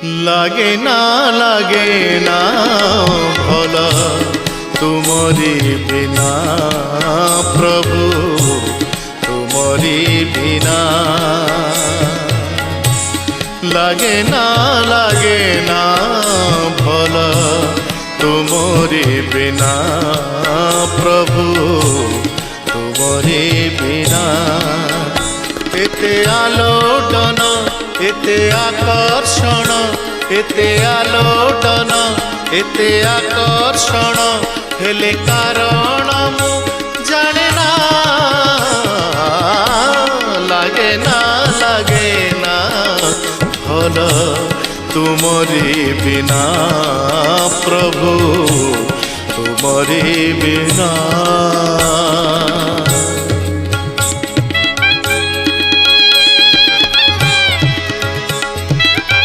লাগে না ভল তুমরি বিনা প্রভু তুমরি বিনা লাগে না ভল তুমরি বিনা প্রভু তুমরি বিনা এতে আলোড়ন এতে আকর্ষণ এতে আলোড়ন এতে আকর্ষণ হেলে কারণ মু জানে না লাগে না ভল তুমরি বিনা প্রভু তুমরি বিনা।